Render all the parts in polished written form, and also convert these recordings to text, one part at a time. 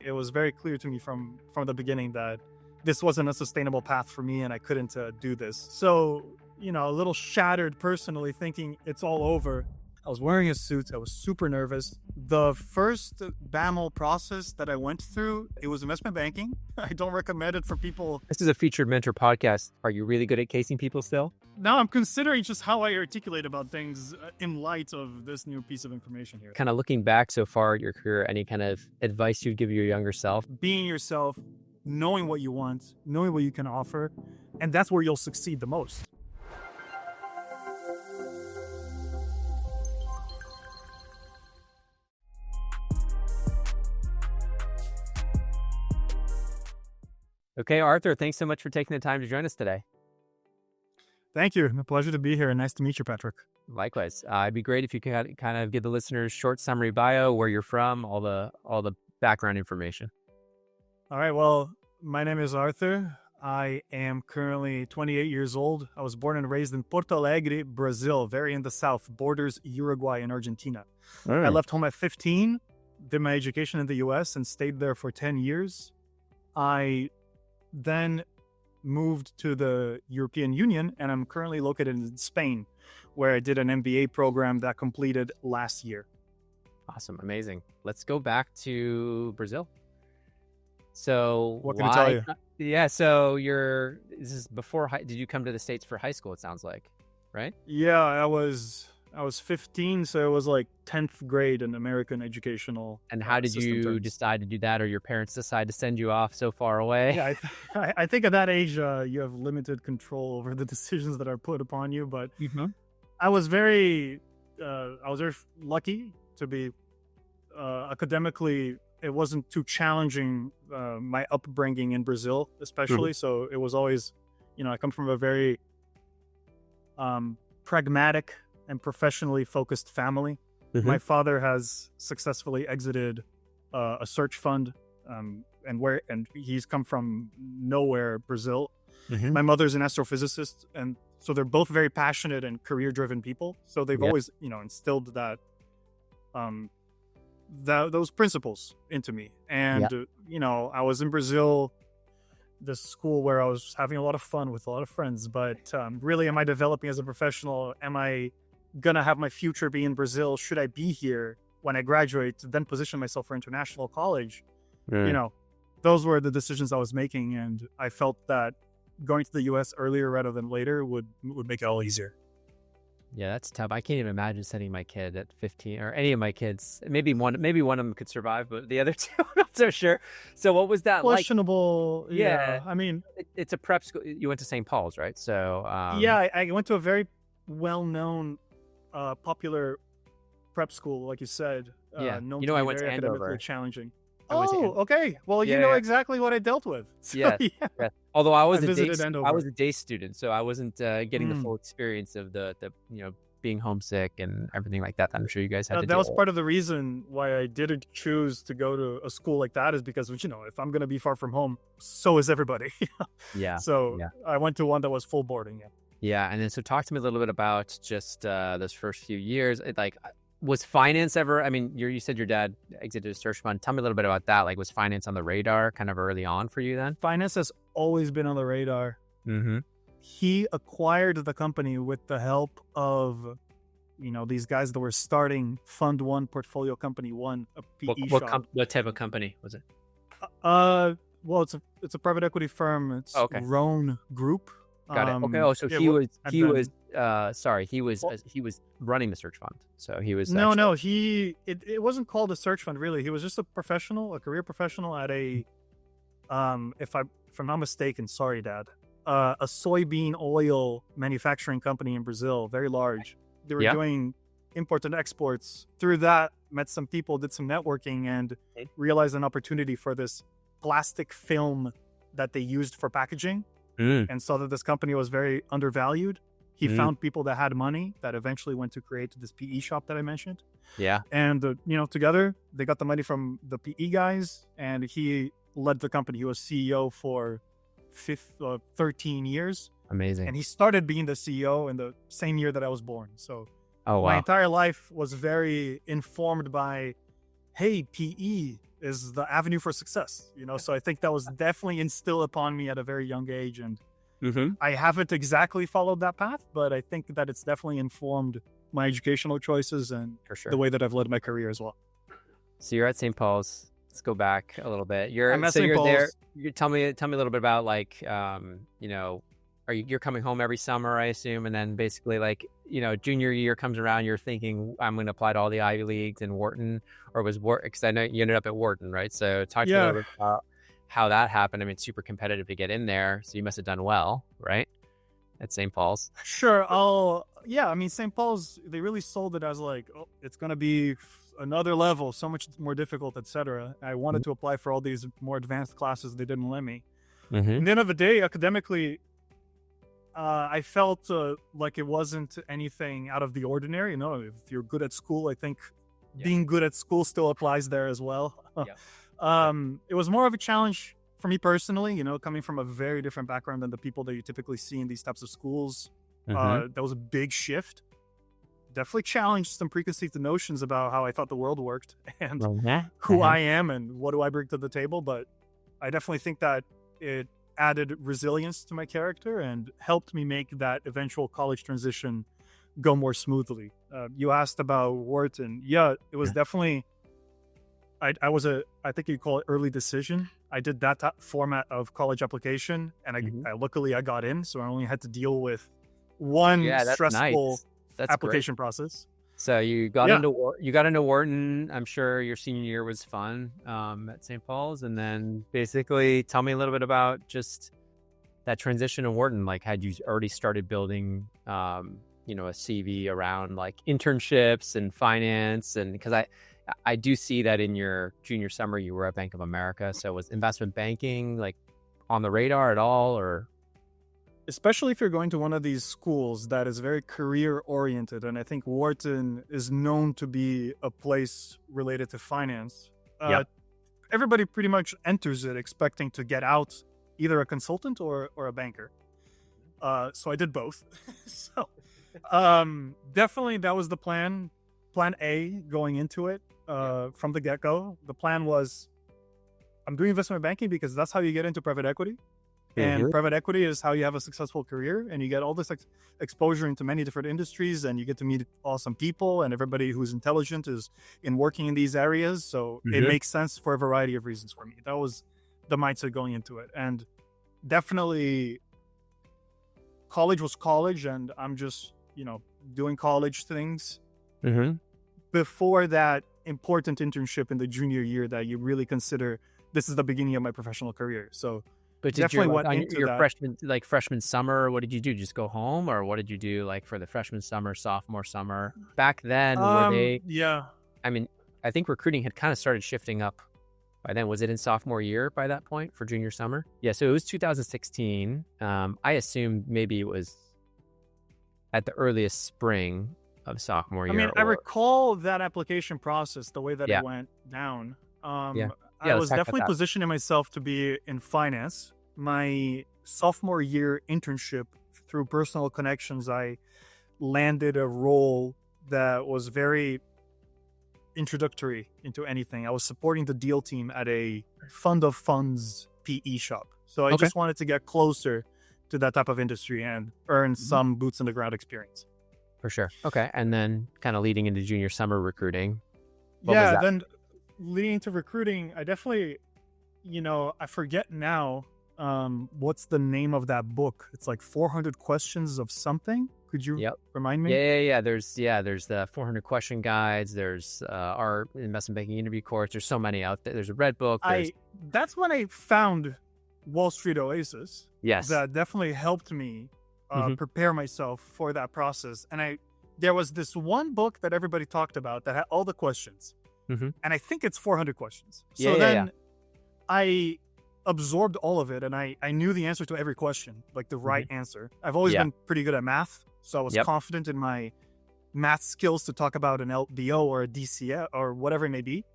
It was very clear to me from the beginning that this wasn't a sustainable path for me and I couldn't do this. So, a little shattered personally, thinking it's all over. I was wearing a suit. I was super nervous. The first BAML process that I went through, it was investment banking. I don't recommend it for people. This is a featured mentor podcast. Are you really good at casing people still? Now I'm considering just how I articulate about things in light of this new piece of information here. Kind of looking back so far at your career, any kind of advice you'd give your younger self? Being yourself, knowing what you want, knowing what you can offer, and that's where you'll succeed the most. Okay, Arthur, thanks so much for taking the time to join us today. Thank you. A pleasure to be here. Nice to meet you, Patrick. Likewise. It'd be great if you could kind of give the listeners short summary bio, where you're from, all the background information. All right. Well, my name is Arthur. I am currently 28 years old. I was born and raised in Porto Alegre, Brazil, very in the south, borders Uruguay and Argentina. I left home at 15, did my education in the U.S. and stayed there for 10 years. I then moved to the European Union, and I'm currently located in Spain, where I did an MBA program that completed last year. Awesome. Amazing. Let's go back to Brazil. So what can I tell you? Yeah. So this is before, did you come to the States for high school? It sounds like, right? Yeah, I was 15, so it was like 10th grade in American educational. And how did you decide to do that, or your parents decide to send you off so far away? Yeah, I think at that age, you have limited control over the decisions that are put upon you. But I was very lucky to be academically. It wasn't too challenging, my upbringing in Brazil, especially. So it was always, I come from a very pragmatic and professionally focused family. My father has successfully exited a search fund, and he's come from nowhere, Brazil. My mother's an astrophysicist, and so they're both very passionate and career-driven people. So they've always, instilled that, those principles into me. And I was in Brazil, this school where I was having a lot of fun with a lot of friends. But really, am I developing as a professional? Am I gonna have my future be in Brazil? Should I be here when I graduate to then position myself for international college? Those were the decisions I was making, and I felt that going to the US earlier rather than later would make it all easier. Yeah, that's tough. I can't even imagine sending my kid at 15, or any of my kids. Maybe one of them could survive, but the other two, I'm not so sure. So what was that questionable? Like? Yeah. I mean, it's a prep school. You went to St. Paul's, right? So yeah, I went to a very well-known, popular prep school, like you said. Known I went to Andover. Challenging. Okay. Well, you know exactly what I dealt with. So, yeah. Although I was I was a day student, so I wasn't getting the full experience of the being homesick and everything like that. I'm sure you guys had to. That was part of the reason why I didn't choose to go to a school like that, is because if I'm going to be far from home, so is everybody. So I went to one that was full boarding. Yeah, and then so talk to me a little bit about just those first few years. Like, was finance ever? I mean, you said your dad exited a search fund. Tell me a little bit about that. Like, was finance on the radar kind of early on for you then? Finance has always been on the radar. He acquired the company with the help of, these guys that were starting Fund One, Portfolio Company One, a PE shop. What type of company was it? Well, it's a private equity firm. It's Roan Group. Got it. Okay. So he was running the search fund. So he was it wasn't called a search fund really. He was just a career professional at a if I'm not mistaken, sorry Dad, a soybean oil manufacturing company in Brazil, very large. They were doing import and exports. Through that, met some people, did some networking, and realized an opportunity for this plastic film that they used for packaging. And saw that this company was very undervalued. He found people that had money that eventually went to create this PE shop that I mentioned. Yeah. And, together they got the money from the PE guys, and he led the company. He was CEO for 13 years. Amazing. And he started being the CEO in the same year that I was born. So my entire life was very informed by, hey, PE, is the avenue for success, so I think that was definitely instilled upon me at a very young age, and I haven't exactly followed that path, but I think that it's definitely informed my educational choices and For sure. the way that I've led my career as well. So you're at St. Paul's. Let's go back a little bit. I'm at So St. you're there. Paul's. You tell me a little bit about like, you're coming home every summer, I assume, and then basically like, junior year comes around, you're thinking I'm going to apply to all the Ivy Leagues in Wharton, or was Wharton? Because I know you ended up at Wharton, right? So talk to me a little bit about how that happened. I mean, it's super competitive to get in there, so you must have done well, right? At St. Paul's. Sure. St. Paul's, they really sold it as like, oh, it's going to be another level, so much more difficult, etc. I wanted to apply for all these more advanced classes. They didn't let me. At the end of the day, academically, I felt like it wasn't anything out of the ordinary. If you're good at school, I think being good at school still applies there as well. It was more of a challenge for me personally, coming from a very different background than the people that you typically see in these types of schools. That was a big shift. Definitely challenged some preconceived notions about how I thought the world worked and who I am and what do I bring to the table. But I definitely think that it added resilience to my character and helped me make that eventual college transition go more smoothly. You asked about Wharton. Yeah, it was definitely, I think you call it early decision. I did that format of college application, and I luckily I got in, so I only had to deal with one stressful application process. So you got into Wharton. I'm sure your senior year was fun at St. Paul's, and then basically tell me a little bit about just that transition to Wharton. Like, had you already started building, a CV around like internships and finance, and because I do see that in your junior summer you were at Bank of America. So was investment banking like on the radar at all, or? Especially if you're going to one of these schools that is very career oriented. And I think Wharton is known to be a place related to finance. Everybody pretty much enters it expecting to get out either a consultant or a banker. So I did both. Definitely that was the plan A going into it from the get-go. The plan was, I'm doing investment banking because that's how you get into private equity. And private equity is how you have a successful career, and you get all this exposure into many different industries, and you get to meet awesome people, and everybody who's intelligent is in working in these areas. So it makes sense for a variety of reasons for me. That was the mindset going into it. And definitely college was college, and I'm just, doing college things. Before that important internship in the junior year that you really consider this is the beginning of my professional career. So but did you, your freshman summer, what did you do? Just go home, or what did you do like for the freshman summer, sophomore summer? Back then, were they? Yeah. I mean, I think recruiting had kind of started shifting up by then. Was it in sophomore year by that point for junior summer? Yeah, so it was 2016. I assumed maybe it was at the earliest spring of sophomore year. I recall that application process, the way that it went down. I was definitely positioning myself to be in finance. My sophomore year internship, through personal connections, I landed a role that was very introductory into anything. I was supporting the deal team at a fund of funds PE shop. So I just wanted to get closer to that type of industry and earn some boots on the ground experience. For sure. Okay. And then kind of leading into junior summer recruiting. Then leading to recruiting, I definitely, I forget now what's the name of that book. It's like 400 questions of something. Could you remind me? Yeah. There's the 400 question guides. There's our investment banking interview course. There's so many out there. There's a red book. That's when I found Wall Street Oasis. Yes. That definitely helped me prepare myself for that process. And there was this one book that everybody talked about that had all the questions. And I think it's 400 questions. So then I absorbed all of it, and I knew the answer to every question, like the right answer. I've always been pretty good at math, so I was confident in my math skills to talk about an LBO or a DCF or whatever it may be.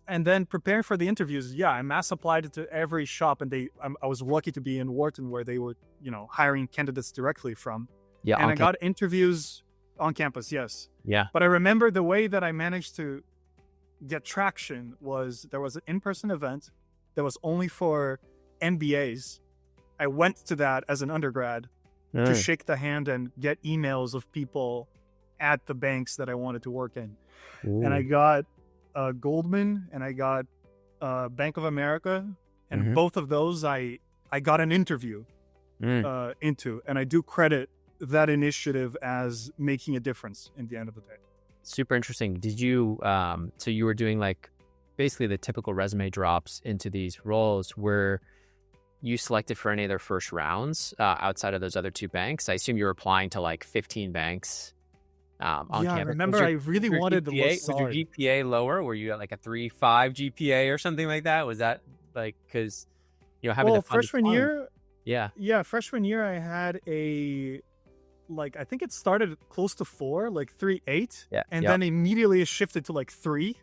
And then preparing for the interviews, I mass applied it to every shop, and I was lucky to be in Wharton where they were, hiring candidates directly from. And I got interviews on campus, yes. Yeah. But I remember the way that I managed to get traction was there was an in-person event that was only for MBAs. I went to that as an undergrad to shake the hand and get emails of people at the banks that I wanted to work in. Ooh. And I got Goldman and I got Bank of America, and both of those I got an interview into, and I do credit that initiative as making a difference in the end of the day. Super interesting. Did you so you were doing like basically the typical resume drops into these roles? Were you selected for any of their first rounds outside of those other two banks? I assume you were applying to like 15 banks on campus. I remember I really wanted the Was your GPA lower? Were you at like a 3.5 GPA or something like that? Was that like, because having the freshman year, freshman year I had a, like, I think it started close to 4, like 3.8, and then immediately it shifted to like 3.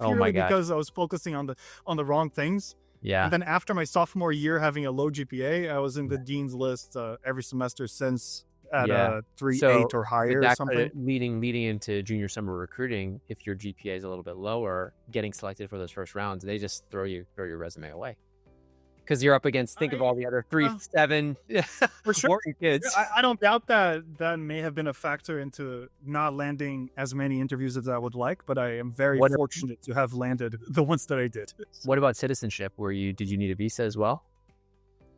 Oh my god! Because I was focusing on the wrong things. Yeah. And then after my sophomore year having a low GPA, I was in the dean's list every semester since at a 3.8 or higher or something. Leading into junior summer recruiting, if your GPA is a little bit lower, getting selected for those first rounds, they just throw your resume away. Because you're up against, think of all the other 3.7 for sure. Wharton kids. I don't doubt that may have been a factor into not landing as many interviews as I would like, but I am very fortunate to have landed the ones that I did. What about citizenship? Did you need a visa as well?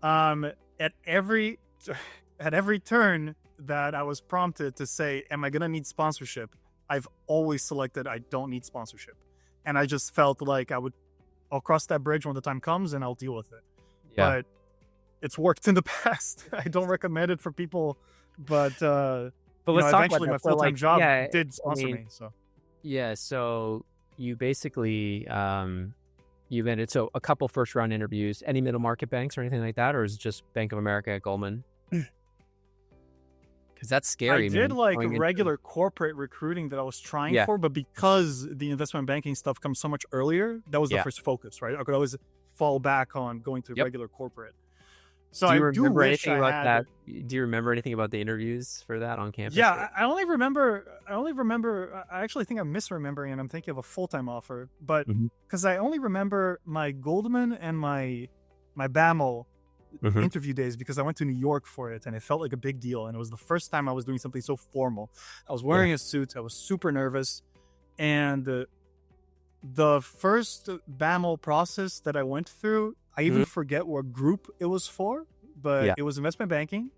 At every turn that I was prompted to say, am I going to need sponsorship? I've always selected I don't need sponsorship. And I just felt like I'll cross that bridge when the time comes and I'll deal with it. Yeah. But it's worked in the past. I don't recommend it for people, but let's talk eventually my full-time job did sponsor me. So you basically you've ended a couple first round interviews. Any middle market banks or anything like that, or is it just Bank of America, Goldman? Because that's scary. I did regular corporate recruiting that I was trying for, but because the investment banking stuff comes so much earlier, that was the first focus, right? I could always fall back on going to regular corporate. So do you remember anything about that? Do you remember anything about the interviews for that on campus? Yeah, I only remember. I actually think I'm misremembering, and I'm thinking of a full-time offer, but because I only remember my Goldman and my BAML interview days, because I went to New York for it and it felt like a big deal, and it was the first time I was doing something so formal. I was wearing a suit. I was super nervous, and the first BAML process that I went through, I even forget what group it was for, but it was investment banking.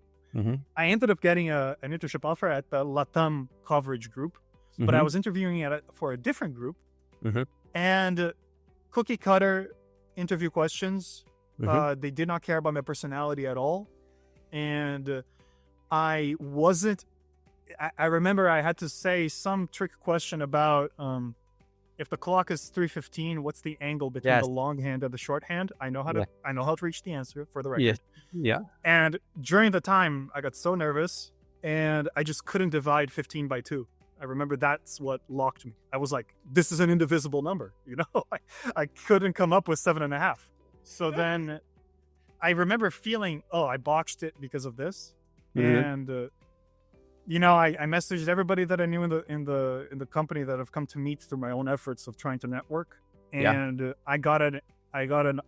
I ended up getting an internship offer at the LATAM coverage group, but I was interviewing for a different group, and cookie cutter interview questions. They did not care about my personality at all. And I remember I had to say some trick question about if the clock is 3:15, what's the angle between the long hand and the short hand? I know how to reach the answer, for the record. Yeah. And during the time, I got so nervous and I just couldn't divide 15 by 2. I remember that's what locked me. I was like, this is an indivisible number, I couldn't come up with 7.5. So then I remember feeling, I botched it because of this. And I messaged everybody that I knew in the company that I've come to meet through my own efforts of trying to network. And I got an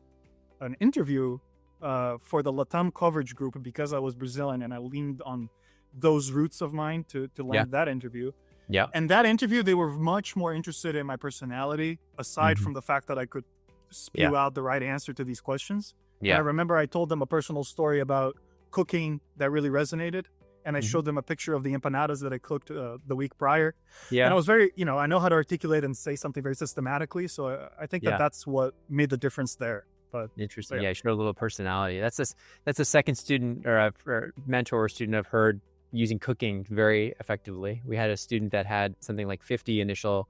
interview for the LATAM coverage group because I was Brazilian, and I leaned on those roots of mine to land that interview. Yeah. And that interview, they were much more interested in my personality, aside from the fact that I could spew out the right answer to these questions. Yeah. And I remember I told them a personal story about cooking that really resonated. And I showed them a picture of the empanadas that I cooked the week prior. Yeah. And I was very, I know how to articulate and say something very systematically. So I think that's what made the difference there. But interesting. Yeah, you showed a little personality. That's a second student or a mentor or student I've heard using cooking very effectively. We had a student that had something like 50 initial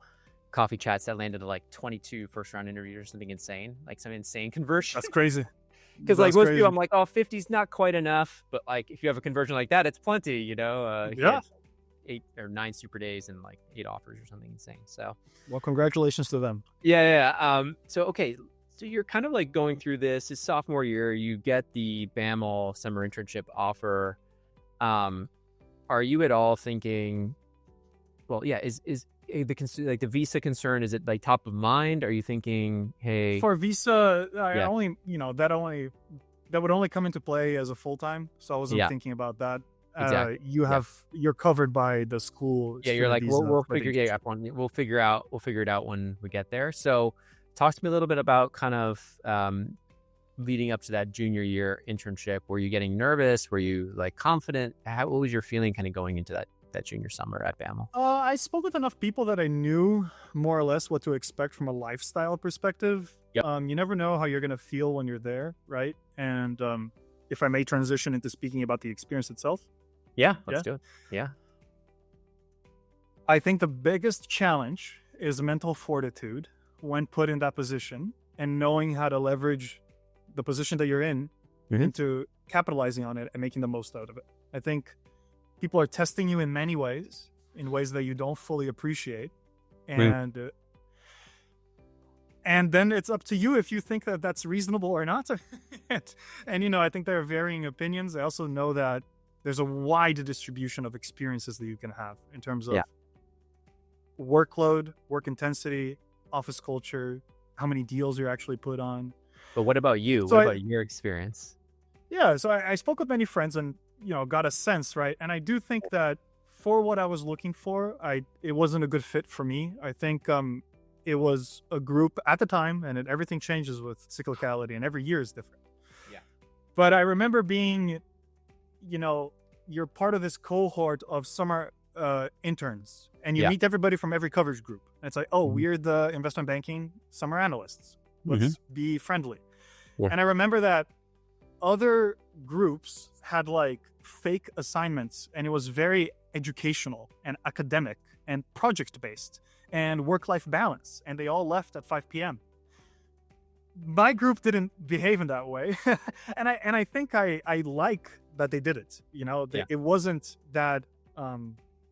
coffee chats that landed to like 22 first round interviews or something insane, like some insane conversion. That's crazy. Because like most people, I'm like, 50's not quite enough, but like if you have a conversion like that, it's plenty, 8 or 9 super days and like 8 offers or something insane. So, well, congratulations to them. Yeah. So you're kind of like going through this. It's sophomore year. You get the BAML summer internship offer. Are you at all thinking, well, is the visa concern? Is it like top of mind? Are you thinking, hey, For visa, I Yeah. only, that would only come into play as a full-time. So I wasn't Yeah. thinking about that. Exactly. Yeah. You're covered by the school Yeah, you're student like, visa we'll for the figure, yeah, internship. everyone, we'll figure it out when we get there. So talk to me a little bit about kind of leading up to that junior year internship. Were you getting nervous? Were you like confident? What was your feeling kind of going into that junior summer at BAML? I spoke with enough people that I knew more or less what to expect from a lifestyle perspective. Yep. You never know how you're going to feel when you're there, right? And if I may transition into speaking about the experience itself, Yeah, let's do it. Yeah. I think the biggest challenge is mental fortitude when put in that position and knowing how to leverage the position that you're in Mhm. into capitalizing on it and making the most out of it. I think people are testing you in many ways, in ways that you don't fully appreciate. And then it's up to you if you think that that's reasonable or not. And, I think there are varying opinions. I also know that there's a wide distribution of experiences that you can have in terms of Yeah. workload, work intensity, office culture, how many deals you're actually put on. But what about you? So What I- about your experience? Yeah, so I spoke with many friends and, got a sense, right? And I do think that for what I was looking for, it wasn't a good fit for me. I think it was a group at the time, and everything changes with cyclicality, and every year is different. Yeah. But I remember being, you're part of this cohort of summer interns, and you Yeah. meet everybody from every coverage group. And it's like, oh, Mhm. we're the investment banking summer analysts. Let's be friendly. Yeah. And I remember that other groups had like fake assignments, and it was very educational and academic and project based and work-life balance, and they all left at 5 p.m. My group didn't behave in that way. and I think I like that they did it. Yeah. It wasn't that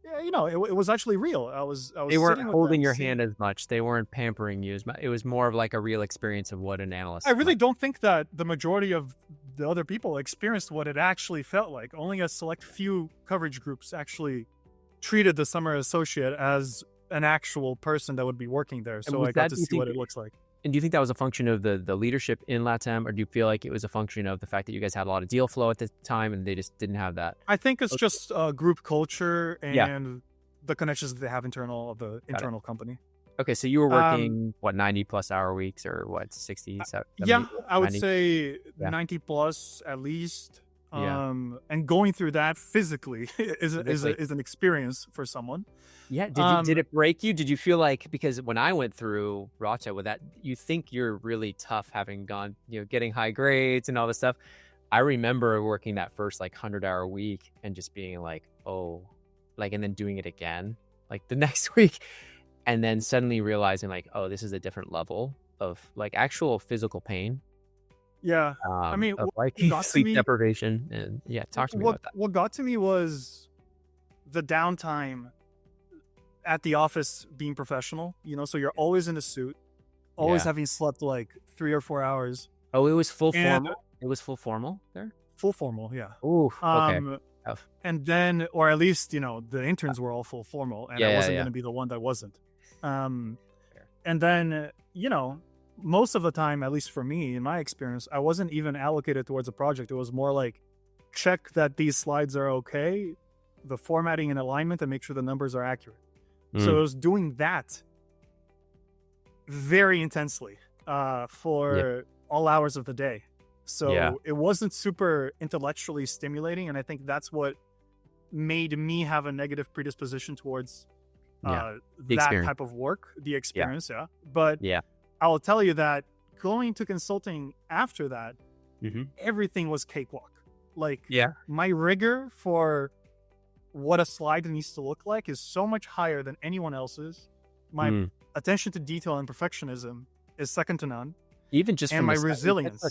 it was actually real. I was They weren't sitting with holding them, your seeing- hand as much. They weren't pampering you as much. It was more of like a real experience of what an analyst. I really might- don't think that the majority of the other people experienced what it actually felt like. Only a select few coverage groups actually treated the summer associate as an actual person that would be working there. So was I got that, to do you see what think- it looks like. And do you think that was a function of the leadership in LATAM, or do you feel like it was a function of the fact that you guys had a lot of deal flow at the time and they just didn't have that? I think it's Okay. just group culture and Yeah. the connections that they have internal company. Okay, so you were working 90 plus hour weeks, or what, 60, 70? Yeah, I would 90? say Yeah. 90 plus at least. Yeah. And going through that physically is Physically. an experience for someone. Yeah. Did it break you? Did you feel like, because when I went through Racha with that, you think you're really tough having gone, getting high grades and all this stuff. I remember working that first like 100-hour week and just being like, oh, like, and then doing it again, like the next week. And then suddenly realizing like, oh, this is a different level of like actual physical pain. Yeah. I mean, of what like got to sleep me- deprivation. And yeah, talk to me about that. What got to me was the downtime at the office being professional, so you're always in a suit, always Yeah. having slept like 3 or 4 hours, Oh, it was full And- formal? It was full formal there? full formal, yeah. Ooh, okay. Tough. And then, or at least, the interns were all full formal, and I Yeah, wasn't yeah. going to be the one that wasn't. And Fair. then, most of the time, at least for me, in my experience, I wasn't even allocated towards a project. It was more like, check that these slides are okay, the formatting and alignment, and make sure the numbers are accurate. So I was doing that very intensely for all hours of the day. So Yeah. it wasn't super intellectually stimulating, and I think that's what made me have a negative predisposition towards that experience. type of work, the experience. Yeah. But Yeah. I will tell you that going to consulting after that, Mm-hmm. everything was cakewalk. Like, Yeah. my rigor for what a slide needs to look like is so much higher than anyone else's. My attention to detail and perfectionism is second to none. Even just And from my the resilience.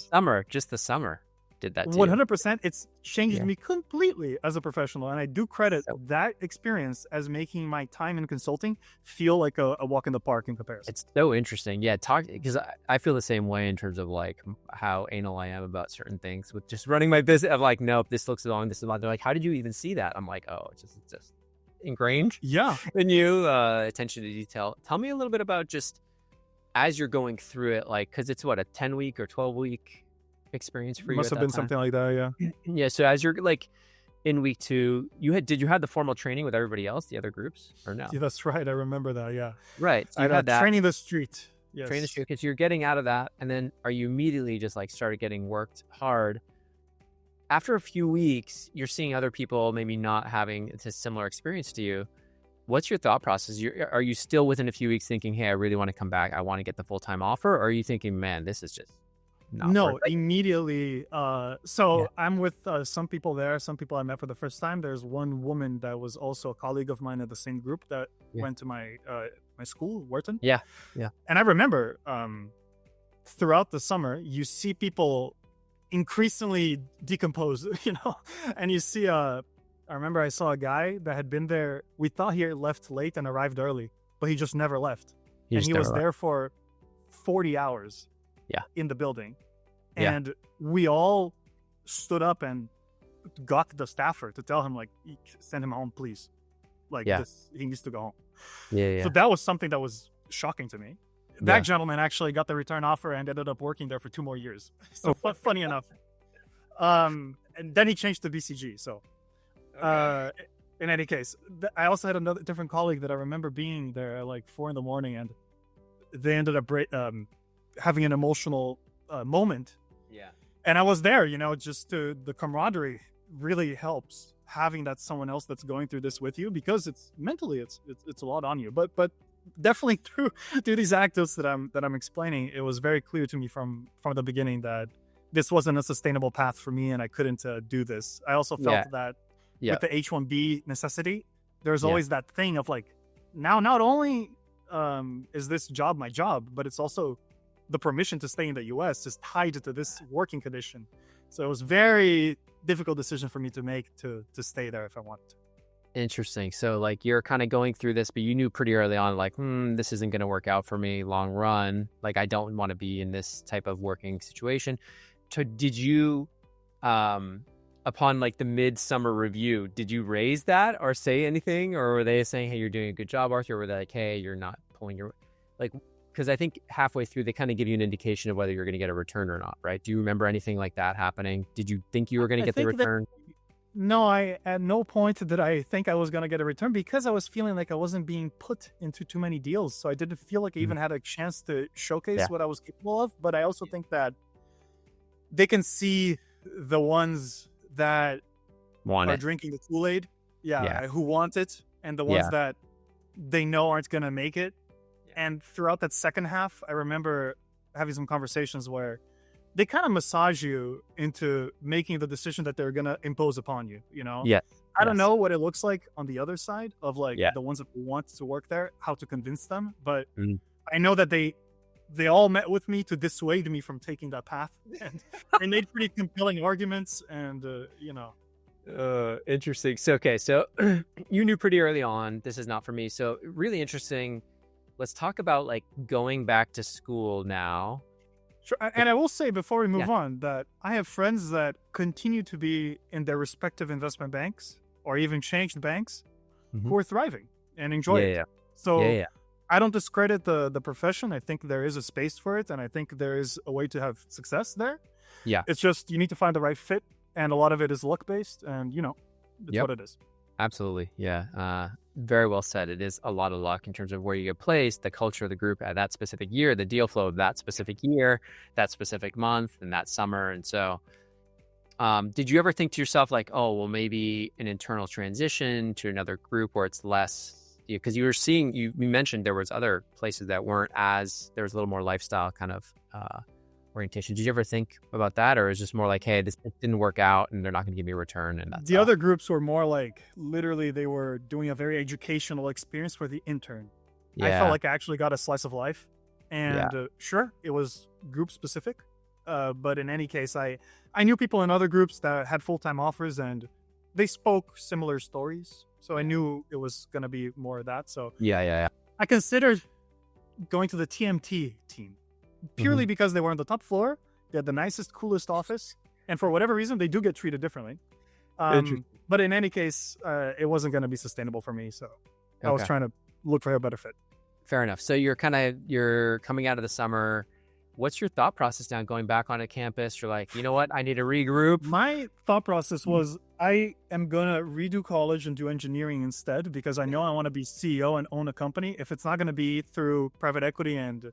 just the summer did that too. 100%. It's changed Yeah. me completely as a professional. And I do credit So- that experience as making my time in consulting feel like a walk in the park in comparison. It's so interesting. Yeah, because I feel the same way in terms of like how anal I am about certain things with just running my business. I'm like, nope, this looks wrong. This is wrong. They're like, how did you even see that? I'm like, oh, it's just ingrained Yeah. in you, attention to detail. Tell me a little bit about just as you're going through it, like, because it's what, a 10-week or 12-week experience for you Must at have that been time? something like that. Yeah. Yeah. So as you're like in week 2, did you have the formal training with everybody else, the other groups, or no? Yeah, that's right. I remember that. Yeah. Right. So I you had that training the street. train the Yes. street because you're getting out of that, and then are you immediately just like started getting worked hard? After a few weeks, you're seeing other people maybe not having a similar experience to you. What's your thought process? Are you still within a few weeks thinking, hey, I really want to come back, I want to get the full-time offer? Or are you thinking, man, this is just not worth No, it? immediately. Yeah. So I'm with some people there, some people I met for the first time. There's one woman that was also a colleague of mine at the same group that Yeah. went to my school, Wharton. Yeah. Yeah. And I remember throughout the summer, you see people increasingly decompose, and you see I remember I saw a guy that had been there. We thought he left late and arrived early, but he just never left. And he was there for 40 hours in the building. Yeah. And we all stood up and got the staffer to tell him, like, send him home, please. Like, he needs to go home. Yeah. So that was something that was shocking to me. That gentleman actually got the return offer and ended up working there for 2 more years. So funny enough. And then he changed to BCG. So in any case, I also had another different colleague that I remember being there at like 4 a.m. and they ended up having an emotional moment. Yeah. And I was there, just the camaraderie really helps having that someone else that's going through this with you, because it's mentally it's a lot on you. But definitely through these actives that I'm explaining, it was very clear to me from the beginning that this wasn't a sustainable path for me and I couldn't do this. I also felt that with the H-1B necessity, there's always that thing of like, now not only is this job my job, but it's also the permission to stay in the US is tied to this working condition. So it was very difficult decision for me to make to stay there if I wanted to. Interesting. So like you're kind of going through this, but you knew pretty early on, like, this isn't going to work out for me long run. Like, I don't want to be in this type of working situation. So did you, upon like the midsummer review, did you raise that or say anything, or were they saying, hey, you're doing a good job, Arthur? Or were they like, hey, you're not pulling your, like, because I think halfway through they kind of give you an indication of whether you're going to get a return or not, right? Do you remember anything like that happening? Did you think you were going to get the return? No, I at no point did I think I was going to get a return, because I was feeling like I wasn't being put into too many deals. So I didn't feel like I even had a chance to showcase what I was capable of. But I also think that they can see the ones that are drinking the Kool-Aid, who want it, and the ones that they know aren't going to make it. And throughout that second half, I remember having some conversations where they kind of massage you into making the decision that they're going to impose upon you, Yeah. I don't know what it looks like on the other side of like the ones that want to work there, how to convince them. But I know that they all met with me to dissuade me from taking that path. And they made pretty compelling arguments and, Interesting. So, okay. So you knew pretty early on, this is not for me. So really interesting. Let's talk about like going back to school now. Sure. And I will say before we move on that I have friends that continue to be in their respective investment banks or even changed banks who are thriving and enjoy it. So I don't discredit the profession. I think there is a space for it. And I think there is a way to have success there. Yeah. It's just you need to find the right fit. And a lot of it is luck based. And, it's what it is. Absolutely. Yeah. Very well said. It is a lot of luck in terms of where you get placed, the culture of the group at that specific year, the deal flow of that specific year, that specific month, and that summer. And so did you ever think to yourself like, oh, well, maybe an internal transition to another group where it's less, because you were seeing, you mentioned there was other places that weren't as, there was a little more lifestyle kind of orientation. Did you ever think about that, or is it just more like, hey, this didn't work out and they're not going to give me a return? And that's the other groups were more like literally they were doing a very educational experience for the intern. I felt like I actually got a slice of life, and sure, it was group specific, but in any case, I knew people in other groups that had full-time offers and they spoke similar stories, so I knew it was going to be more of that. So I considered going to the TMT team. Purely because they were on the top floor, they had the nicest, coolest office, and for whatever reason, they do get treated differently. Interesting. But in any case, it wasn't going to be sustainable for me. So I was Okay. trying to look for a better fit. Fair enough. So you're coming out of the summer. What's your thought process now going back onto campus? You're like, you know what? I need to regroup. My thought process was I am going to redo college and do engineering instead because I know I want to be CEO and own a company. If it's not going to be through private equity and,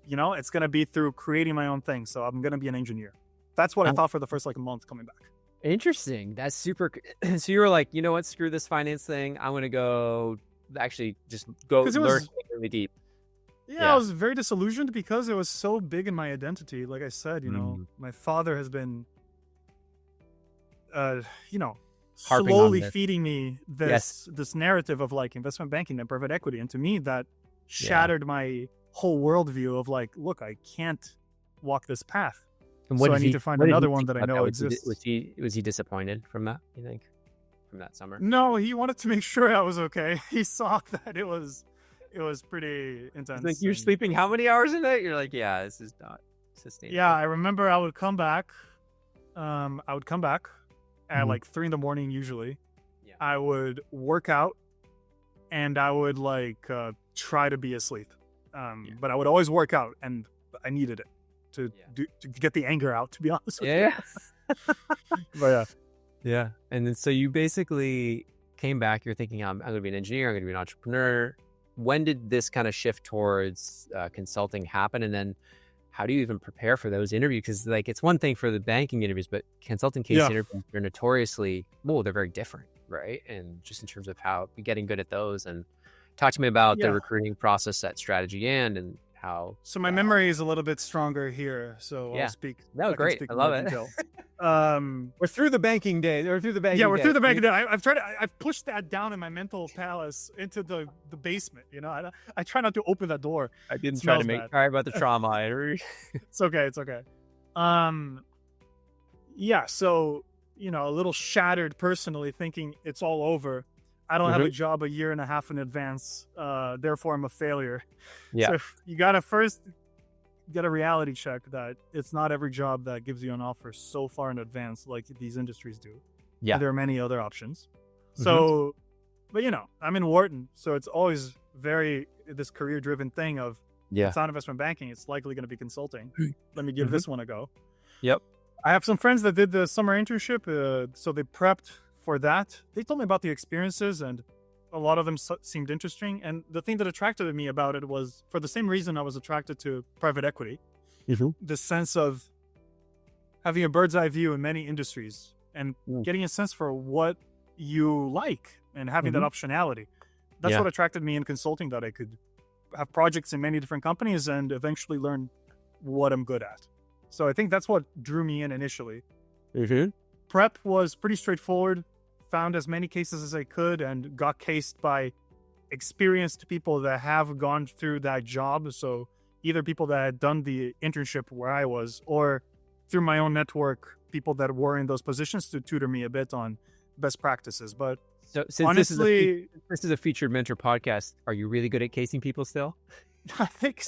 it's going to be through creating my own thing. So I'm going to be an engineer. That's what I thought for the first month coming back. Interesting. That's super. So you were like, you know what? Screw this finance thing. I'm going to go actually just go learn really deep. Yeah, I was very disillusioned because it was so big in my identity. Like I said, my father has been, slowly feeding me this narrative of like investment banking and private equity. And to me, that shattered my whole worldview of like, look, I can't walk this path. So I need to find another one that I know exists. Was he disappointed from that, you think, from that summer? No, he wanted to make sure I was okay. He saw that it was pretty intense. Like, you're sleeping how many hours a night? You're like, yeah, this is not sustainable. Yeah, I remember I would come back. At like 3 a.m. usually. Yeah. I would work out and I would try to be asleep. But I would always work out and I needed it to get the anger out, to be honest with you. But yeah. And then so you basically came back, you're thinking, I'm going to be an engineer, I'm going to be an entrepreneur. When did this kind of shift towards consulting happen? And then how do you even prepare for those interviews? Because it's one thing for the banking interviews, but consulting case interviews are notoriously, they're very different, right? And just in terms of how getting good at those, and talk to me about the recruiting process at Strategy and how. So my memory is a little bit stronger here, so I'll speak. No, great. I love it. We're through the banking day. We're through the banking day. I've pushed that down in my mental palace into the basement. I try not to open that door. I didn't try to make sorry about the trauma. It's okay. So a little shattered personally, thinking it's all over. I don't have a job a year and a half in advance. Therefore, I'm a failure. So you gotta first get a reality check that it's not every job that gives you an offer so far in advance like these industries do. Yeah. And there are many other options. So, but I'm in Wharton, so it's always very this career-driven thing of it's not investment banking, it's likely going to be consulting. Let me give this one a go. Yep. I have some friends that did the summer internship, so they prepped for that. They told me about the experiences and a lot of them seemed interesting. And the thing that attracted me about it was for the same reason I was attracted to private equity. The sense of having a bird's eye view in many industries and getting a sense for what you like and having that optionality. That's what attracted me in consulting, that I could have projects in many different companies and eventually learn what I'm good at. So I think that's what drew me in initially. Prep was pretty straightforward. Found as many cases as I could and got cased by experienced people that have gone through that job. So either people that had done the internship where I was, or through my own network, people that were in those positions to tutor me a bit on best practices. But so since honestly, this is a featured mentor podcast, are you really good at casing people still? I think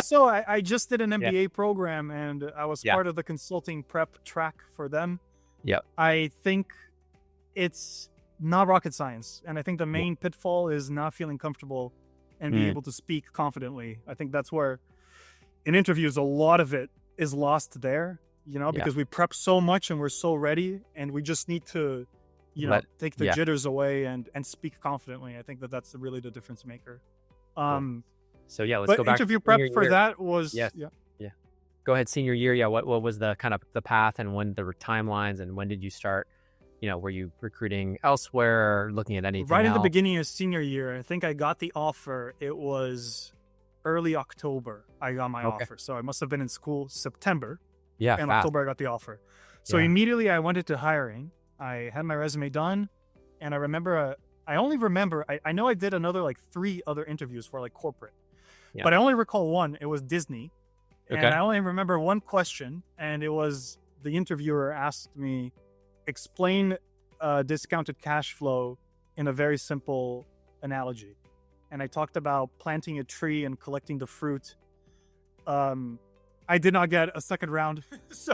so. I just did an MBA program and I was part of the consulting prep track for them. I think it's not rocket science. And I think the main pitfall is not feeling comfortable and being able to speak confidently. I think that's where in interviews, a lot of it is lost there, because we prep so much and we're so ready and we just need to, take the jitters away and speak confidently. I think that's really the difference maker. So let's go back. Interview prep for that was, Go ahead. Senior year. What was the kind of the path and when the timelines and when did you start? Were you recruiting elsewhere or looking at anything right else? At the beginning of senior year? I think I got the offer. It was early October. I got my offer. So I must have been in school September. And October I got the offer. So immediately I went into hiring. I had my resume done. And I remember, I know I did another 3 other interviews for corporate. But I only recall one. It was Disney. And I only remember one question. And it was the interviewer asked me, explain discounted cash flow in a very simple analogy. And I talked about planting a tree and collecting the fruit. I I did not get a second round, so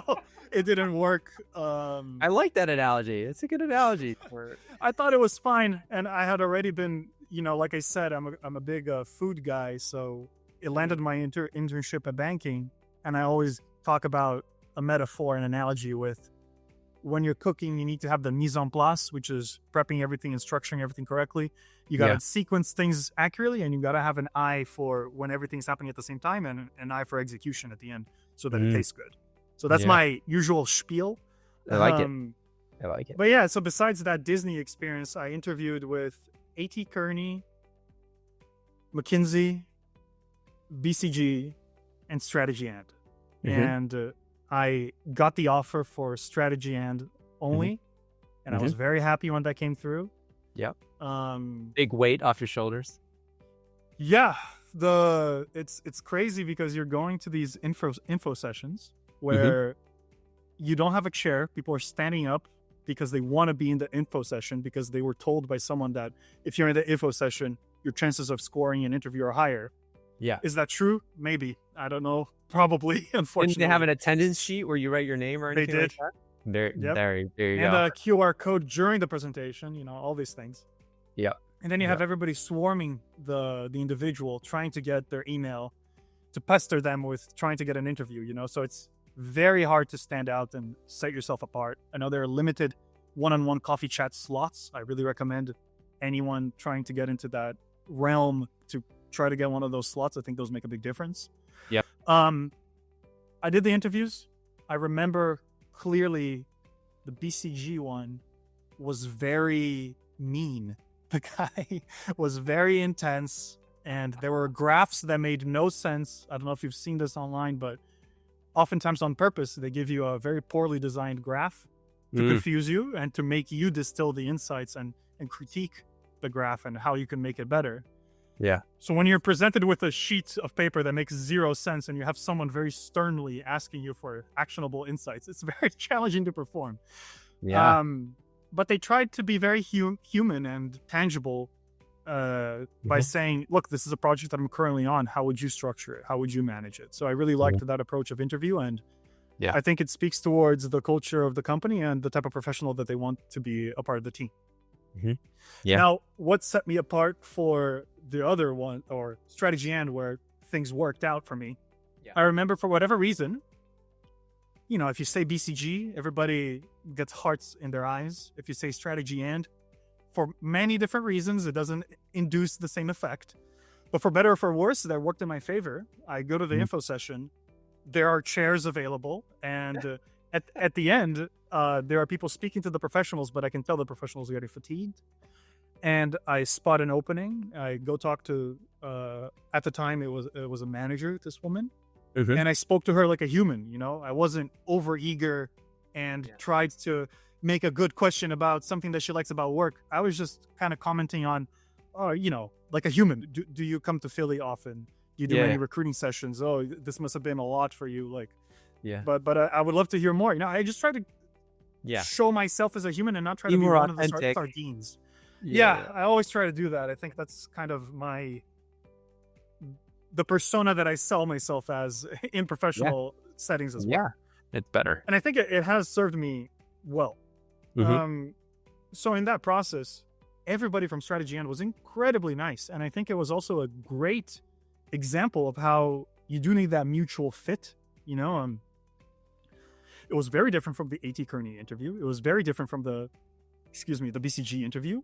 it didn't work. I like that analogy. It's a good analogy. I thought it was fine, and I had already been, like I said, I'm a big food guy, so it landed my internship at banking, and I always talk about a metaphor, an analogy with when you're cooking, you need to have the mise en place, which is prepping everything and structuring everything correctly. You got to sequence things accurately, and you got to have an eye for when everything's happening at the same time and an eye for execution at the end so that it tastes good. So that's my usual spiel. I like it. I like it. But yeah, so besides that Disney experience, I interviewed with A.T. Kearney, McKinsey, BCG, and Strategy And. And I got the offer for Strategy And only, and I was very happy when that came through. Yep. Big weight off your shoulders. Yeah, it's crazy because you're going to these info sessions where you don't have a chair. People are standing up because they want to be in the info session because they were told by someone that if you're in the info session, your chances of scoring an interview are higher. Yeah. Is that true? Maybe. I don't know. Probably, unfortunately. Didn't they have an attendance sheet where you write your name or anything like that? There you go. And a QR code during the presentation, all these things. Yeah. And then you have everybody swarming the individual, trying to get their email, to pester them with trying to get an interview, So it's very hard to stand out and set yourself apart. I know there are limited one-on-one coffee chat slots. I really recommend anyone trying to get into that realm to try to get one of those slots. I think those make a big difference. Yep. I did the interviews. I remember clearly the BCG one was very mean. The guy was very intense, and there were graphs that made no sense. I don't know if you've seen this online, but oftentimes on purpose, they give you a very poorly designed graph to confuse you and to make you distill the insights and critique the graph and how you can make it better. Yeah. So when you're presented with a sheet of paper that makes zero sense and you have someone very sternly asking you for actionable insights, it's very challenging to perform. Yeah. But they tried to be very human and tangible by saying, look, this is a project that I'm currently on. How would you structure it? How would you manage it? So I really liked that approach of interview. And I think it speaks towards the culture of the company and the type of professional that they want to be a part of the team. Yeah. Now, what set me apart for the other one, or Strategy And, where things worked out for me, I remember for whatever reason, if you say BCG, everybody gets hearts in their eyes. If you say Strategy And, for many different reasons, it doesn't induce the same effect. But for better or for worse, that worked in my favor. I go to the info session. There are chairs available. And at the end, there are people speaking to the professionals, but I can tell the professionals are getting fatigued. And I spot an opening. I go talk to, at the time, it was a manager, this woman. And I spoke to her like a human, I wasn't overeager and tried to make a good question about something that she likes about work. I was just kind of commenting on, like a human. Do you come to Philly often? Do you do any recruiting sessions? Oh, this must have been a lot for you. But I would love to hear more. I just try to show myself as a human and not try to be one of the sardines. Yeah, I always try to do that. I think that's kind of the persona that I sell myself as in professional settings as well. Yeah, it's better. And I think it has served me well. So in that process, everybody from Strategy And was incredibly nice. And I think it was also a great example of how you do need that mutual fit. It was very different from the A.T. Kearney interview. It was very different from the BCG interview.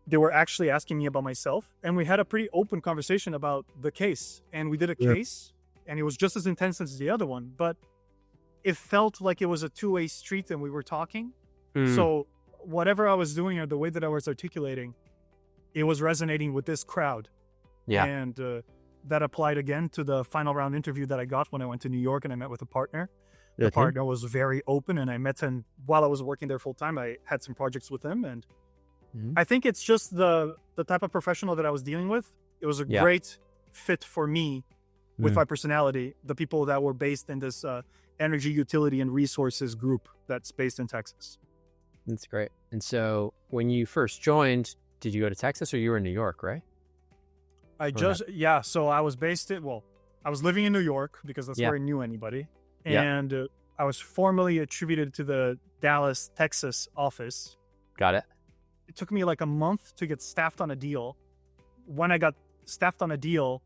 They were actually asking me about myself, and we had a pretty open conversation about the case. And we did a case, and it was just as intense as the other one, but it felt like it was a two-way street and we were talking. So whatever I was doing or the way that I was articulating, it was resonating with this crowd. Yeah. And that applied again to the final round interview that I got when I went to New York and I met with a partner. The partner was very open, and I met him while I was working there full time. I had some projects with him, and I think it's just the type of professional that I was dealing with. It was a great fit for me with my personality. The people that were based in this energy utility and resources group that's based in Texas. That's great. And so when you first joined, did you go to Texas or you were in New York, right? So I was based I was living in New York because that's Yeah. where I knew anybody. Yeah. And I was formally attributed to the Dallas, Texas office. Got it. It took me like a month to get staffed on a deal. When I got staffed on a deal,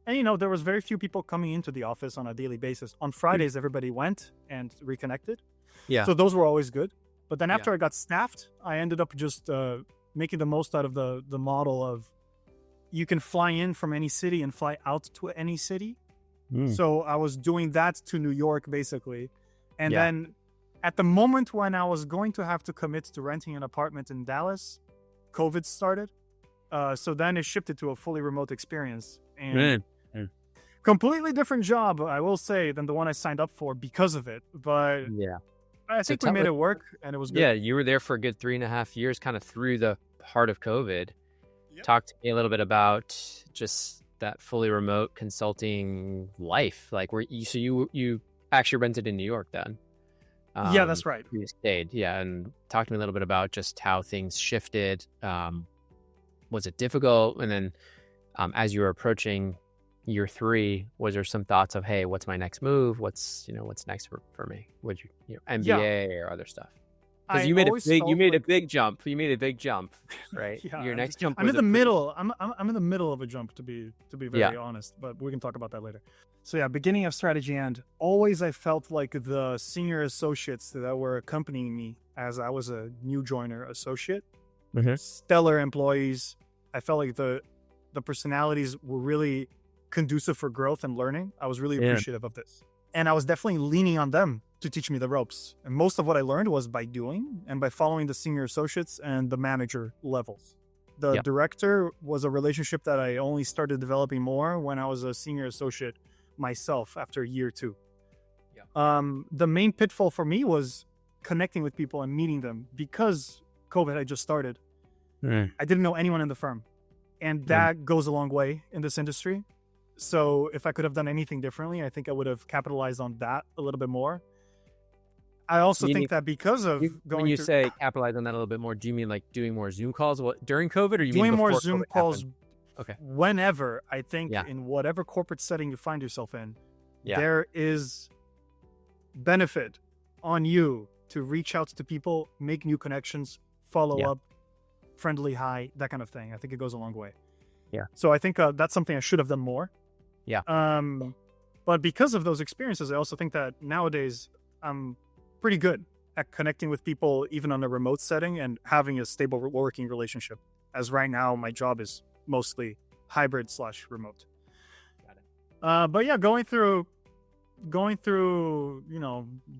and there was very few people coming into the office on a daily basis. On Fridays, everybody went and reconnected. Yeah. So those were always good. But then after Yeah. I got staffed, I ended up just making the most out of the model of you can fly in from any city and fly out to any city. So I was doing that to New York, basically. And Yeah. then at the moment when I was going to have to commit to renting an apartment in Dallas, COVID started. So then it shifted to a fully remote experience. And completely different job, I will say, than the one I signed up for because of it. But Yeah. I So think we made it work, and it was good. Yeah, you were there for a good 3.5 years, kind of through the heart of COVID. Yep. Talk to me a little bit about just that fully remote consulting life. Like, you actually rented in New York then? Yeah, that's right. You stayed, yeah. And talk to me a little bit about just how things shifted. Was it difficult? And then, as you were approaching year 3, was there some thoughts of, hey, what's my next move? What's next for me? Would you MBA or other stuff? Because you made a big jump. You made a big jump, right? Yeah, Your next jump. I'm in the middle. I'm in the middle of a jump, to be very honest. But we can talk about that later. So yeah, beginning of strategy, and always I felt like the senior associates that were accompanying me as I was a new joiner associate, stellar employees. I felt like the personalities were really conducive for growth and learning. I was really appreciative of this, and I was definitely leaning on them to teach me the ropes. And most of what I learned was by doing and by following the senior associates and the manager levels. The director was a relationship that I only started developing more when I was a senior associate myself after year 2. The main pitfall for me was connecting with people and meeting them because COVID had just started. I didn't know anyone in the firm, and that goes a long way in this industry. So if I could have done anything differently, I think I would have capitalized on that a little bit more. I also think that because of when you say capitalize on that a little bit more, do you mean like doing more Zoom calls during COVID, or you doing mean more before Zoom COVID calls? happened? Okay. Whenever, I think in whatever corporate setting you find yourself in, Yeah. there is benefit on you to reach out to people, make new connections, follow up, friendly hi, that kind of thing. I think it goes a long way. Yeah. So I think that's something I should have done more. Yeah. But because of those experiences, I also think that nowadays I'm pretty good at connecting with people, even on a remote setting, and having a stable working relationship. As right now, my job is mostly hybrid/remote. Got it. But yeah, going through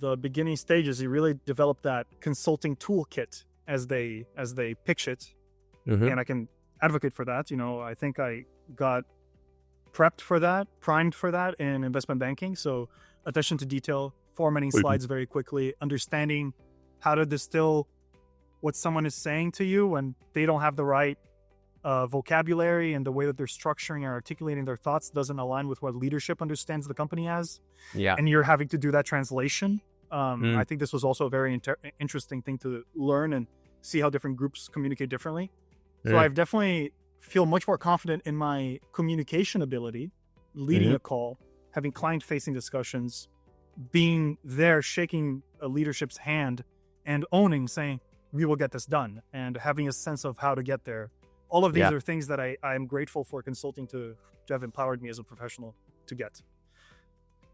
the beginning stages, you really develop that consulting toolkit as they pitch it, and I can advocate for that. I think I got prepped for that, primed for that in investment banking. So attention to detail, formatting slides very quickly, understanding how to distill what someone is saying to you when they don't have the right vocabulary, and the way that they're structuring or articulating their thoughts doesn't align with what leadership understands the company as. Yeah. And you're having to do that translation. I think this was also a very interesting thing to learn and see how different groups communicate differently. So I've definitely feel much more confident in my communication ability, leading a call, having client-facing discussions, being there, shaking a leadership's hand and owning, saying, we will get this done, and having a sense of how to get there. All of these are things that I am grateful for consulting to have empowered me as a professional to get.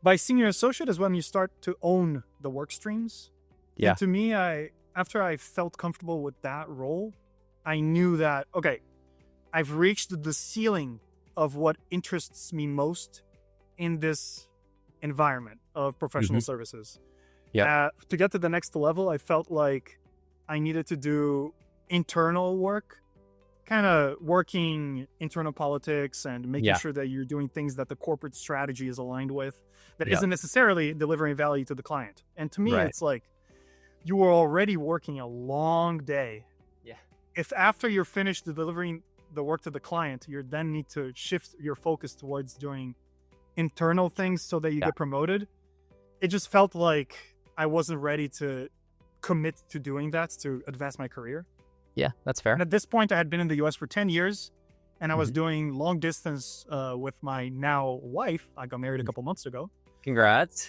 By senior associate is when you start to own the work streams. Yeah. And to me, after I felt comfortable with that role, I knew that, okay, I've reached the ceiling of what interests me most in this environment of professional services. Yeah. To get to the next level, I felt like I needed to do internal work, kind of working internal politics and making sure that you're doing things that the corporate strategy is aligned with, that isn't necessarily delivering value to the client. And to me, it's like you are already working a long day. Yeah. If after you're finished delivering the work to the client, you then need to shift your focus towards doing internal things so that you get promoted. It just felt like I wasn't ready to commit to doing that to advance my career. Yeah, that's fair. And at this point, I had been in the US for 10 years, and I was doing long distance with my now wife. I got married a couple months ago. Congrats.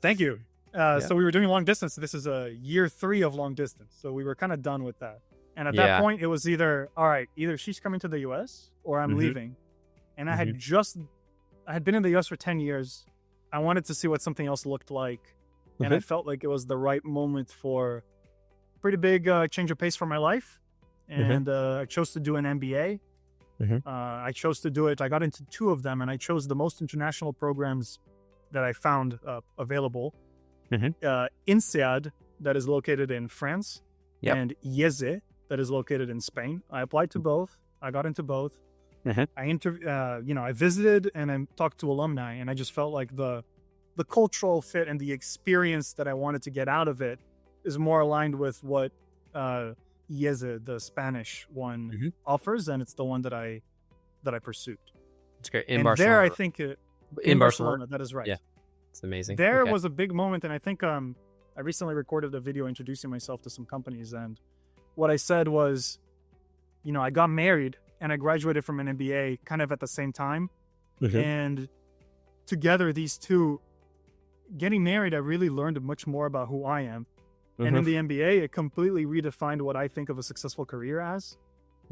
Thank you. Yeah. So we were doing long distance. This is year 3 of long distance. So we were kind of done with that. And at that point, it was either, all right, either she's coming to the US or I'm leaving. And I had been in the US for 10 years. I wanted to see what something else looked like. And I felt like it was the right moment for a pretty big change of pace for my life. And I chose to do an MBA. I chose to do it. I got into 2 of them, and I chose the most international programs that I found available. INSEAD, that is located in France, and IESE, that is located in Spain. I applied to both. I got into both. I visited and I talked to alumni, and I just felt like the cultural fit and the experience that I wanted to get out of it is more aligned with what IESE, the Spanish one, offers, and it's the one that I pursued. It's great. In Barcelona. There, I think in Barcelona, that is right. Yeah, it's amazing. There was a big moment, and I think I recently recorded a video introducing myself to some companies, and what I said was, I got married and I graduated from an MBA kind of at the same time, and together these two, getting married, I really learned much more about who I am. And in the MBA, it completely redefined what I think of a successful career as.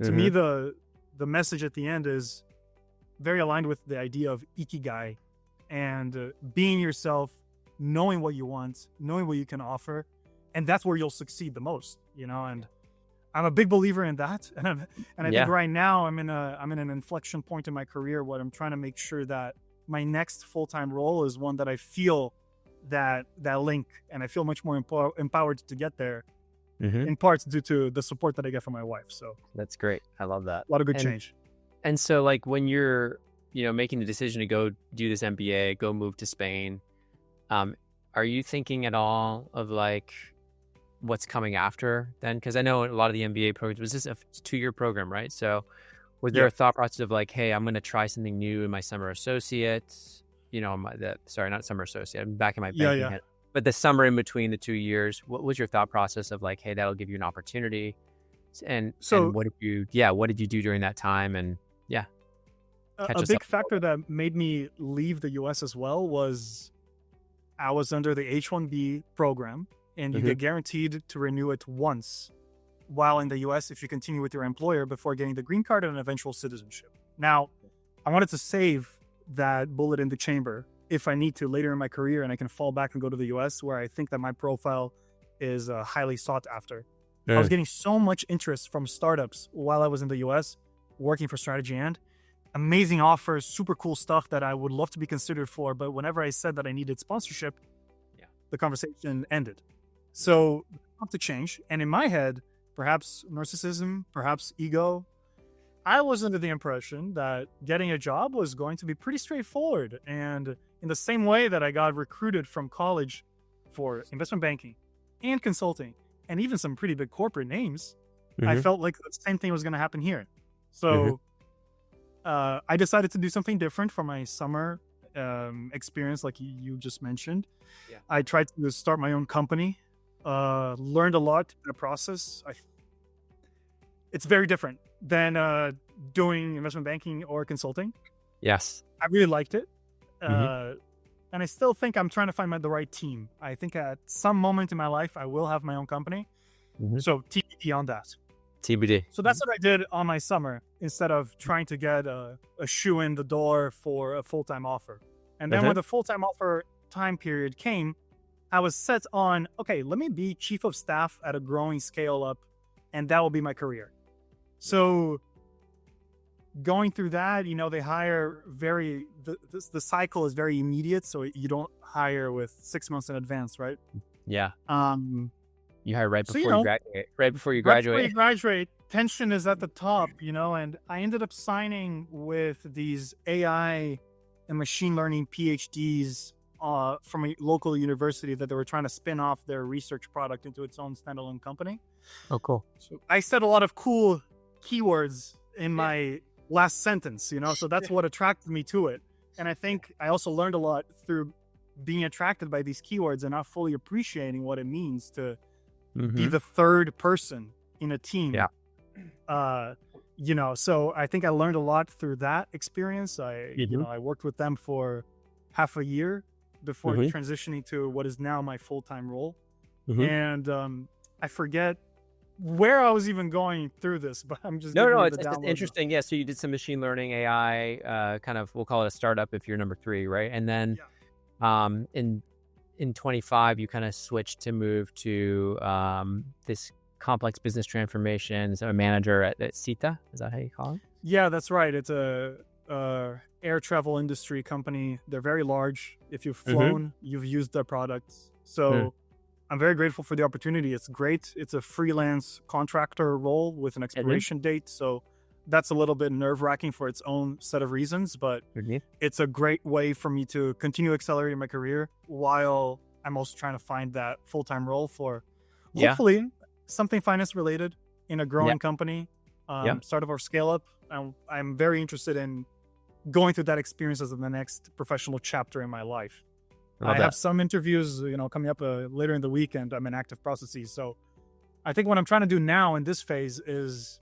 To me, the message at the end is very aligned with the idea of ikigai and being yourself, knowing what you want, knowing what you can offer, and that's where you'll succeed the most. And I'm a big believer in that. And I think right now I'm in an inflection point in my career where I'm trying to make sure that my next full-time role is one that I feel that link, and I feel much more empowered to get there, in parts due to the support that I get from my wife. So that's great. I love that. A lot of good change. And so, like, when you're, making the decision to go do this MBA, go move to Spain, are you thinking at all of like what's coming after then? Because I know a lot of the MBA programs, was this a 2-year program, right? So was there a thought process of like, hey, I'm going to try something new in my summer associate? Sorry, not summer associate. I'm back in my banking head. But the summer in between the 2 years, what was your thought process of like, hey, that'll give you an opportunity? And what did you do during that time? And a big factor that made me leave the US as well was I was under the H-1B program, and you get guaranteed to renew it once while in the US if you continue with your employer before getting the green card and eventual citizenship. Now, I wanted to save that bullet in the chamber if I need to later in my career, and I can fall back and go to the US where I think that my profile is highly sought after. I was getting so much interest from startups while I was in the US working for Strategy and amazing offers, super cool stuff that I would love to be considered for. But whenever I said that I needed sponsorship, the conversation ended. So I have to change. And in my head, perhaps narcissism, perhaps ego, I was under the impression that getting a job was going to be pretty straightforward. And in the same way that I got recruited from college for investment banking and consulting and even some pretty big corporate names, I felt like the same thing was going to happen here. So I decided to do something different for my summer experience, like you just mentioned. I tried to start my own company, learned a lot in the process. It's very different than doing investment banking or consulting. Yes. I really liked it. And I still think I'm trying to find the right team. I think at some moment in my life, I will have my own company. So TBD on that. TBD. So that's what I did on my summer instead of trying to get a shoe in the door for a full-time offer. And then when the full-time offer time period came, I was set on, okay, let me be chief of staff at a growing scale up, and that will be my career. So going through that, they hire the cycle is very immediate. So you don't hire with 6 months in advance, right? Yeah. You hire right before you graduate. Right before you graduate, tension is at the top, and I ended up signing with these AI and machine learning PhDs from a local university that they were trying to spin off their research product into its own standalone company. Oh, cool. So I said a lot of cool keywords in my last sentence, so that's what attracted me to it. And I think I also learned a lot through being attracted by these keywords and not fully appreciating what it means to be the third person in a team. So I think I learned a lot through that experience. Mm-hmm. I worked with them for half a year before Mm-hmm. transitioning to what is now my full-time role. Mm-hmm. And I forget where I was even going through this, but I'm just No, giving no, you it's, the it's just download. interesting. Yeah, so you did some machine learning, AI, kind of, we'll call it a startup if you're number 3, right? And then in 25, you kind of switched to move to this complex business transformation as a manager at Sita. Is that how you call it? Yeah, that's right. It's a air travel industry company. They're very large. If you've flown, you've used their products. So I'm very grateful for the opportunity. It's great. It's a freelance contractor role with an expiration date. So that's a little bit nerve-wracking for its own set of reasons, but it's a great way for me to continue accelerating my career while I'm also trying to find that full-time role for hopefully something finance related in a growing company, startup or scale up. I'm very interested in going through that experience as the next professional chapter in my life. I have some interviews, coming up later in the weekend. I'm in active processes. So I think what I'm trying to do now in this phase is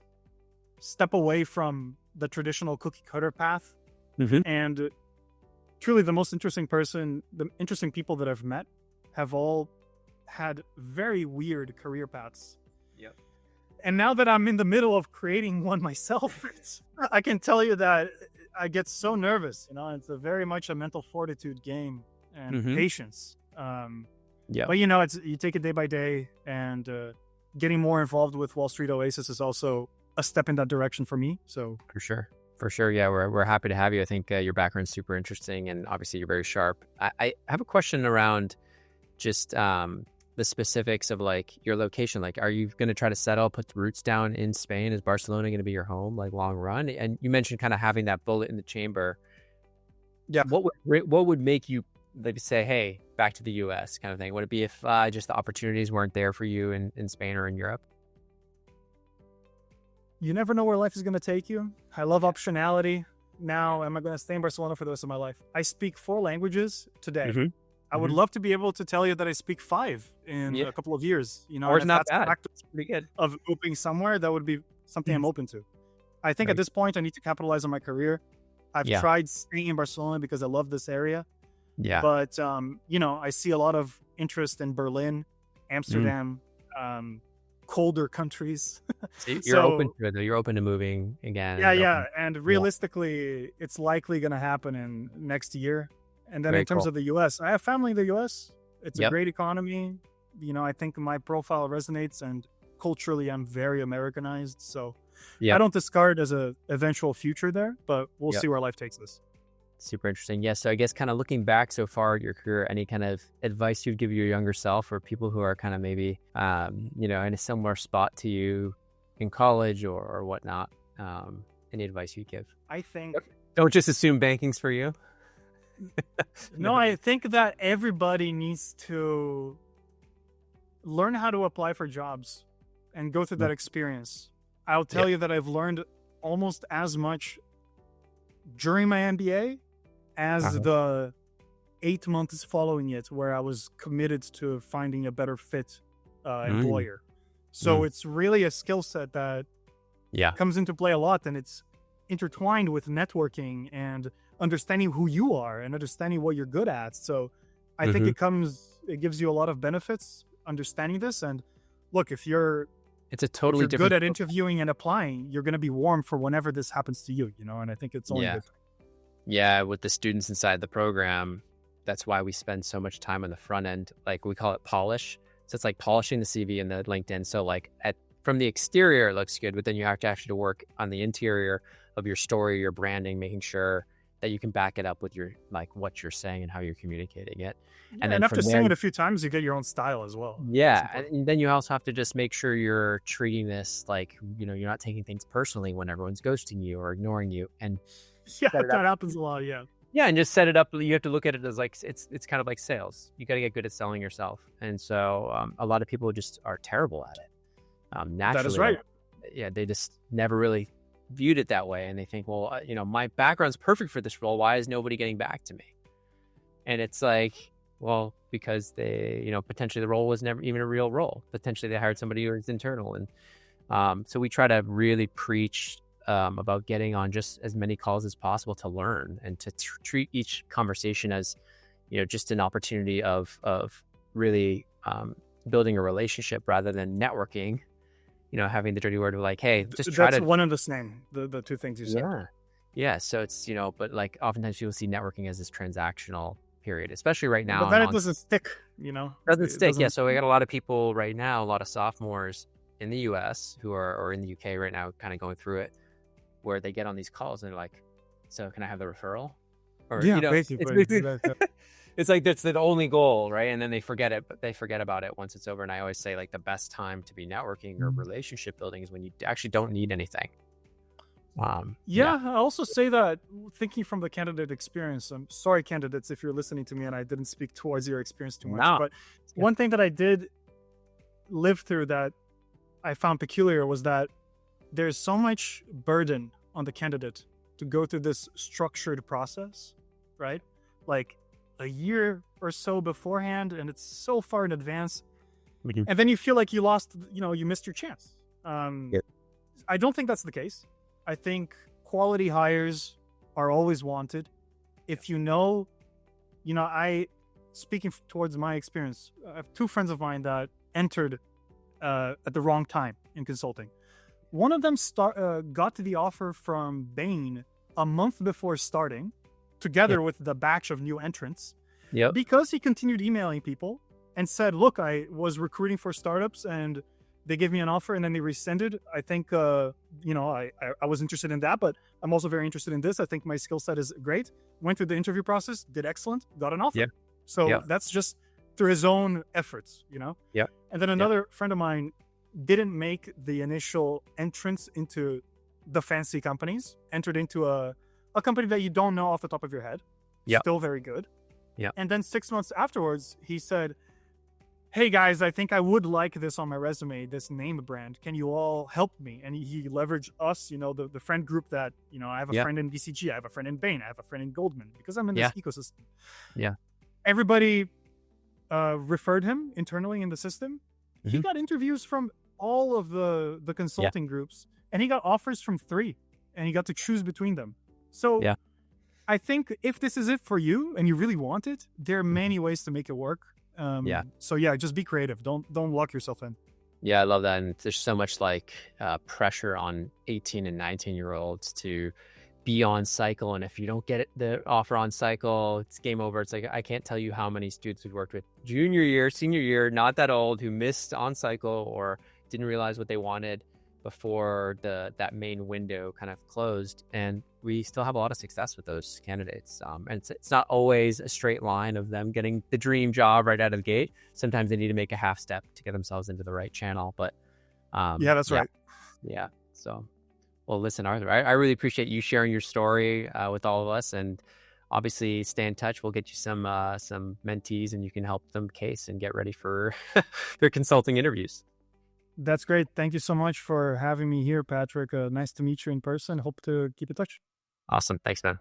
step away from the traditional cookie cutter path. And truly the interesting people that I've met have all had very weird career paths. And now that I'm in the middle of creating one myself, I can tell you that I get so nervous. It's very much a mental fortitude game and patience. But you take it day by day, and getting more involved with Wall Street Oasis is also a step in that direction for me. So for sure. Yeah, we're happy to have you. I think your background's super interesting, and obviously you're very sharp. I have a question around just the specifics of like your location. Like, are you going to try to settle, put roots down in Spain? Is Barcelona going to be your home, like long run? And you mentioned kind of having that bullet in the chamber. Yeah. What would make you like say, hey, back to the US kind of thing? Would it be if just the opportunities weren't there for you in Spain or in Europe? You never know where life is going to take you. I love optionality. Now, am I going to stay in Barcelona for the rest of my life? I speak 4 languages today. I would love to be able to tell you that I speak 5 in a couple of years. Or it's not bad. It's pretty good. Of moving somewhere, that would be something I'm open to. I think at this point, I need to capitalize on my career. I've tried staying in Barcelona because I love this area. Yeah. But, I see a lot of interest in Berlin, Amsterdam, colder countries. So you're open to it, though. You're open to moving again. Yeah. And realistically, it's likely going to happen in next year. And then in terms of the U.S., I have family in the U.S. It's a great economy. I think my profile resonates, and culturally, I'm very Americanized. So I don't discard as a eventual future there, but we'll see where life takes us. Super interesting. Yeah. So I guess kind of looking back so far at your career, any kind of advice you'd give your younger self, or people who are kind of maybe, in a similar spot to you in college or whatnot? Any advice you'd give? I think... Don't just assume banking's for you. No, I think that everybody needs to learn how to apply for jobs and go through that experience. I'll tell you that I've learned almost as much during my MBA as the 8 months following it, where I was committed to finding a better fit employer. So it's really a skill set that comes into play a lot, and it's intertwined with networking and understanding who you are and understanding what you're good at. So I think it gives you a lot of benefits understanding this. And look, if you're different good at interviewing and applying, you're going to be warm for whenever this happens to you, and I think it's only good. Yeah, with the students inside the program, that's why we spend so much time on the front end. Like, we call it polish. So it's like polishing the CV and the LinkedIn. So like from the exterior, it looks good, but then you have to actually work on the interior of your story, your branding, making sure that you can back it up with your, like, what you're saying and how you're communicating it. And then after saying it a few times, you get your own style as well. Yeah. And then you also have to just make sure you're treating this like, you're not taking things personally when everyone's ghosting you or ignoring you. And that happens a lot. Yeah. Yeah. And just set it up. You have to look at it as like, it's kind of like sales. You got to get good at selling yourself. And so a lot of people just are terrible at it. Naturally. That is right. They just never really viewed it that way, and they think, well, my background's perfect for this role. Why is nobody getting back to me? And it's like, well, because they, potentially the role was never even a real role. Potentially they hired somebody who was internal, and so we try to really preach about getting on just as many calls as possible to learn and to treat each conversation as, just an opportunity of really building a relationship rather than networking. Having the dirty word of like, hey, just try That's to. one and the same. The two things you said. Yeah. So it's, but like oftentimes people see networking as this transactional period, especially right now. But then it doesn't stick, Doesn't stick. Yeah. So we got a lot of people right now, a lot of sophomores in the US or in the UK right now, kind of going through it, where they get on these calls and they're like, so can I have the referral? Or, basically. It's like that's the only goal, right? And then they forget it, but they forget about it once it's over. And I always say, like, the best time to be networking or relationship building is when you actually don't need anything. I also say that thinking from the candidate experience, I'm sorry, candidates, if you're listening to me and I didn't speak towards your experience too much, but one thing that I did live through that I found peculiar was that there's so much burden on the candidate to go through this structured process, right? Like a year or so beforehand, and it's so far in advance. And then you feel like you lost, you missed your chance. I don't think that's the case. I think quality hires are always wanted. If speaking towards my experience, I have two friends of mine that entered at the wrong time in consulting. One of them got to the offer from Bain a month before starting, together with the batch of new entrants, because he continued emailing people and said, look, I was recruiting for startups and they gave me an offer and then they rescinded. I think, I was interested in that, but I'm also very interested in this. I think my skill set is great. Went through the interview process, did excellent, got an offer. So that's just through his own efforts, And then another friend of mine didn't make the initial entrance into the fancy companies, entered into a company that you don't know off the top of your head. Still very good. And then 6 months afterwards, he said, hey guys, I think I would like this on my resume, this name brand. Can you all help me? And he leveraged us, the friend group that, I have a friend in BCG, I have a friend in Bain, I have a friend in Goldman, because I'm in this ecosystem. Everybody referred him internally in the system. He got interviews from all of the consulting groups, and he got offers from 3, and he got to choose between them. So I think if this is it for you and you really want it, there are many ways to make it work. So just be creative. Don't lock yourself in. Yeah, I love that. And there's so much pressure on 18 and 19-year-olds to be on cycle. And if you don't get the offer on cycle, it's game over. It's like, I can't tell you how many students we've worked with junior year, senior year, not that old, who missed on cycle or didn't realize what they wanted before that main window kind of closed. And we still have a lot of success with those candidates. And it's not always a straight line of them getting the dream job right out of the gate. Sometimes they need to make a half step to get themselves into the right channel. But that's right. Yeah. So, well, listen, Arthur, I really appreciate you sharing your story with all of us. And obviously stay in touch. We'll get you some mentees and you can help them case and get ready for their consulting interviews. That's great. Thank you so much for having me here, Patrick. Nice to meet you in person. Hope to keep in touch. Awesome. Thanks, man.